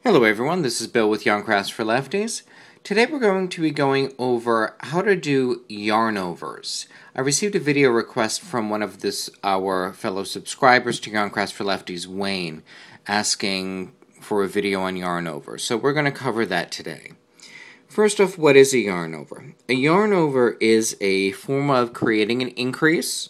Hello everyone, this is Bill with Yarn Crafts for Lefties. Today we're going to be going over how to do yarn overs. I received a video request from one of our fellow subscribers to Yarn Crafts for Lefties, Wayne, asking for a video on yarn overs. So we're going to cover that today. First off, what is a yarn over? A yarn over is a form of creating an increase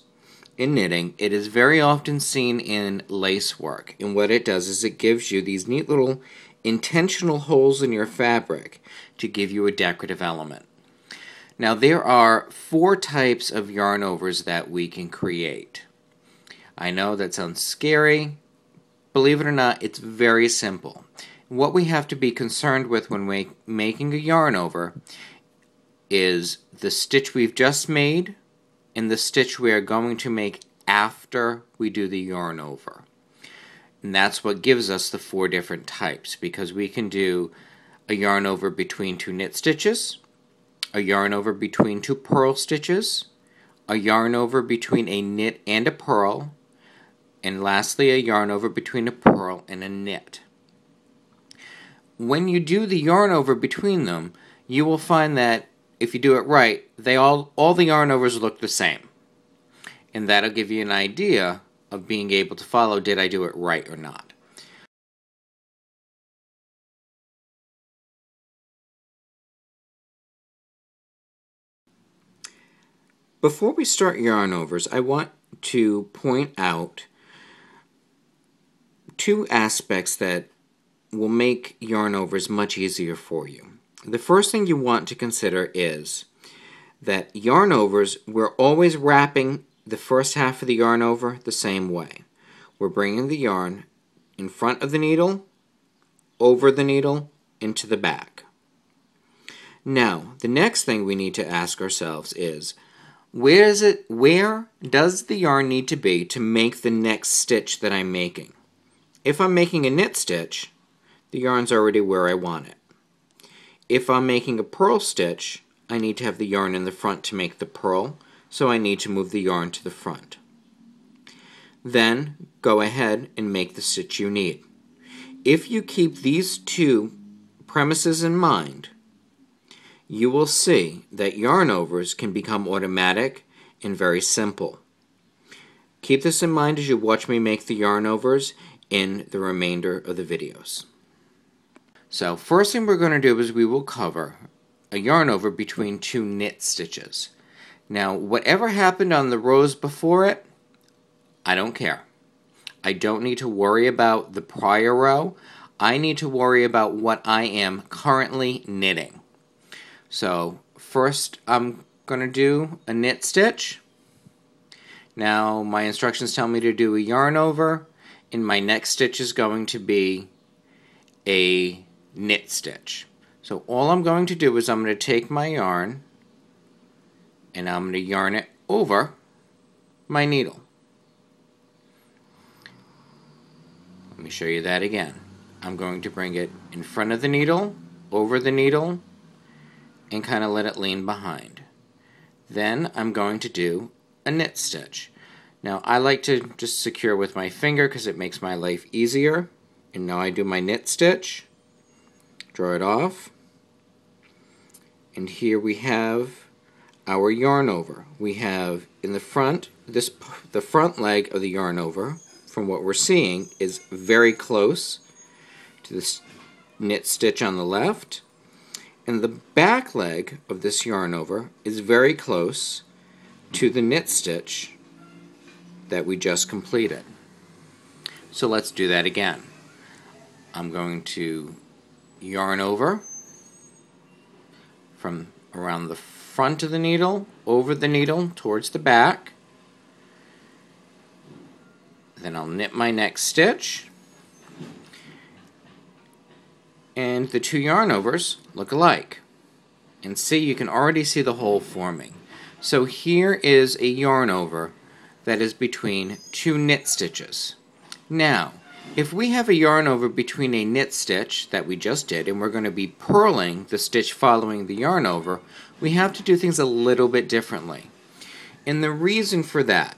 in knitting. It is very often seen in lace work, and what it does is it gives you these neat little intentional holes in your fabric to give you a decorative element. Now there are 4 types of yarn overs that we can create. I know that sounds scary. Believe it or not, it's very simple. What we have to be concerned with when making a yarn over is the stitch we've just made and the stitch we are going to make after we do the yarn over. And that's what gives us the 4 different types, because we can do a yarn over between 2 knit stitches, a yarn over between 2 purl stitches, a yarn over between a knit and a purl, and lastly a yarn over between a purl and a knit. When you do the yarn over between them, you will find that if you do it right, all the yarn overs look the same. And that'll give you an idea of being able to follow, did I do it right or not. Before we start yarn overs, I want to point out 2 aspects that will make yarn overs much easier for you. The first thing you want to consider is that yarn overs, we're always wrapping the first half of the yarn over the same way. We're bringing the yarn in front of the needle, over the needle, into the back. Now, the next thing we need to ask ourselves is, where does the yarn need to be to make the next stitch that I'm making? If I'm making a knit stitch, the yarn's already where I want it. If I'm making a purl stitch, I need to have the yarn in the front to make the purl, so I need to move the yarn to the front. Then go ahead and make the stitch you need. If you keep these 2 premises in mind, you will see that yarn overs can become automatic and very simple. Keep this in mind as you watch me make the yarn overs in the remainder of the videos. So first thing we're going to do is we will cover a yarn over between 2 knit stitches. Now, whatever happened on the rows before it, I don't care. I don't need to worry about the prior row. I need to worry about what I am currently knitting. So, first I'm going to do a knit stitch. Now, my instructions tell me to do a yarn over, and my next stitch is going to be a knit stitch. So, all I'm going to do is I'm going to take my yarn and I'm going to yarn it over my needle. Let me show you that again. I'm going to bring it in front of the needle, over the needle, and kind of let it lean behind. Then I'm going to do a knit stitch. Now I like to just secure with my finger because it makes my life easier. And now I do my knit stitch, draw it off, and here we have our yarn over. We have in the front, the front leg of the yarn over, from what we're seeing, is very close to this knit stitch on the left, and the back leg of this yarn over is very close to the knit stitch that we just completed. So let's do that again. I'm going to yarn over from around the front of the needle, over the needle, towards the back. Then I'll knit my next stitch. And the 2 yarn overs look alike. And see, you can already see the hole forming. So here is a yarn over that is between 2 knit stitches. Now, if we have a yarn over between a knit stitch that we just did, and we're going to be purling the stitch following the yarn over, we have to do things a little bit differently. And the reason for that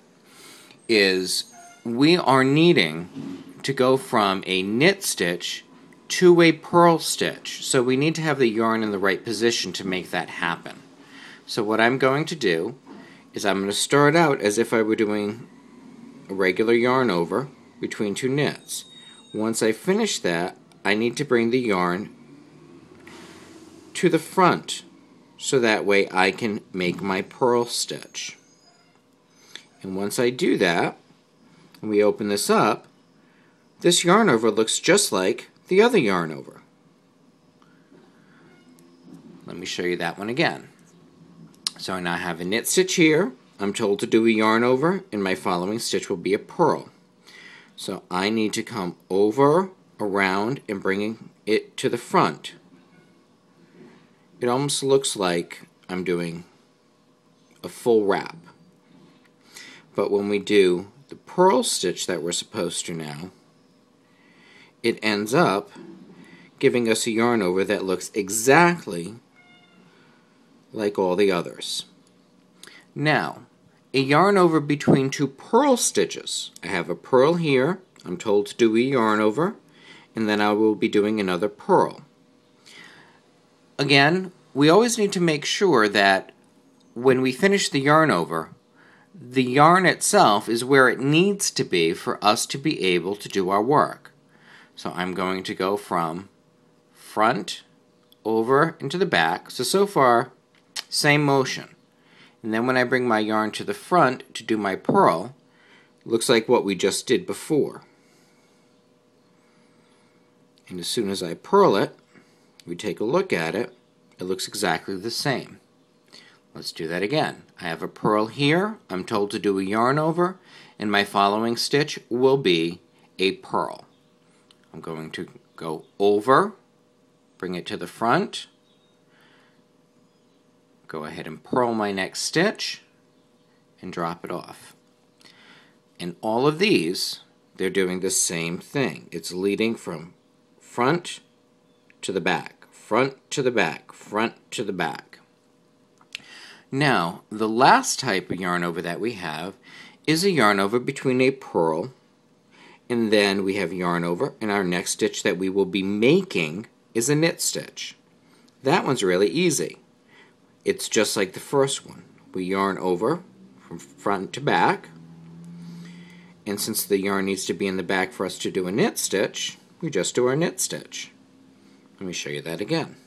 is we are needing to go from a knit stitch to a purl stitch. So we need to have the yarn in the right position to make that happen. So what I'm going to do is I'm going to start out as if I were doing a regular yarn over between two knits. Once I finish that, I need to bring the yarn to the front so that way I can make my purl stitch. And once I do that, and we open this up, this yarn over looks just like the other yarn over. Let me show you that one again. So I now have a knit stitch here. I'm told to do a yarn over, and my following stitch will be a purl. So I need to come over, around, and bring it to the front. It almost looks like I'm doing a full wrap. But when we do the purl stitch that we're supposed to now, it ends up giving us a yarn over that looks exactly like all the others. Now, a yarn over between two purl stitches. I have a purl here. I'm told to do a yarn over, and then I will be doing another purl. Again, we always need to make sure that when we finish the yarn over, the yarn itself is where it needs to be for us to be able to do our work. So I'm going to go from front over into the back. So far, same motion. And then when I bring my yarn to the front to do my purl, it looks like what we just did before. And as soon as I purl it, we take a look at it, it looks exactly the same. Let's do that again. I have a purl here. I'm told to do a yarn over, and my following stitch will be a purl. I'm going to go over, bring it to the front, go ahead and purl my next stitch, and drop it off. And all of these, they're doing the same thing. It's leading from front to the back, front to the back, front to the back. Now, the last type of yarn over that we have is a yarn over between a purl, and then we have yarn over, and our next stitch that we will be making is a knit stitch. That one's really easy. It's just like the first one. We yarn over from front to back, and since the yarn needs to be in the back for us to do a knit stitch, we just do our knit stitch. Let me show you that again.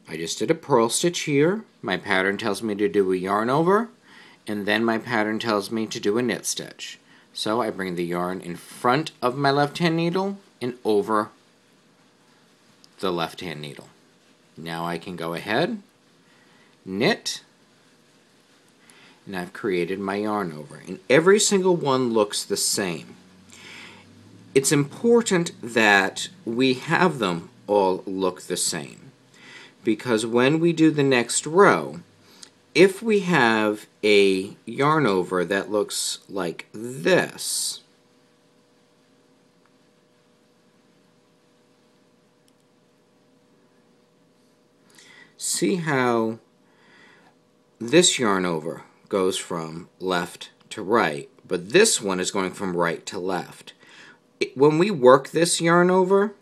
I just did a purl stitch here. My pattern tells me to do a yarn over, and then my pattern tells me to do a knit stitch. So I bring the yarn in front of my left-hand needle and over the left-hand needle. Now I can go ahead, knit, and I've created my yarn over. And every single one looks the same. It's important that we have them all look the same, because when we do the next row, if we have a yarn over that looks like this, see how this yarn over goes from left to right, but this one is going from right to left. When we work this yarn over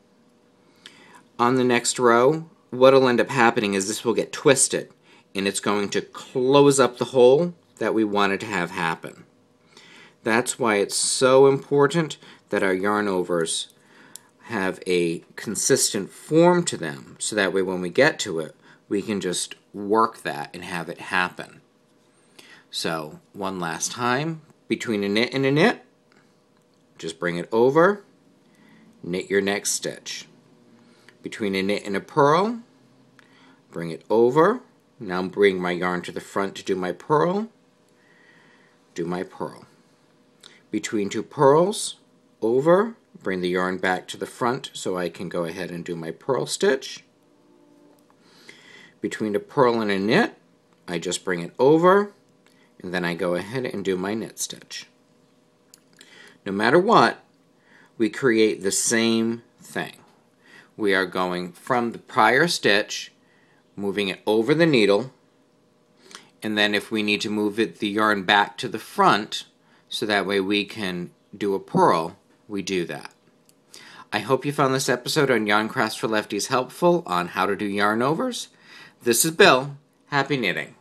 on the next row, what will end up happening is this will get twisted, and it's going to close up the hole that we wanted to have happen. That's why it's so important that our yarn overs have a consistent form to them, so that way when we get to it, we can just work that and have it happen. So, one last time, between a knit and a knit, just bring it over, knit your next stitch. Between a knit and a purl, bring it over. Now bring my yarn to the front to do my purl. Do my purl. Between two purls, over, bring the yarn back to the front so I can go ahead and do my purl stitch. Between a purl and a knit, I just bring it over, and then I go ahead and do my knit stitch. No matter what, we create the same thing. We are going from the prior stitch, moving it over the needle, and then if we need to move the yarn back to the front, so that way we can do a purl, we do that. I hope you found this episode on Yarn Crafts for Lefties helpful on how to do yarn overs. This is Bill. Happy knitting.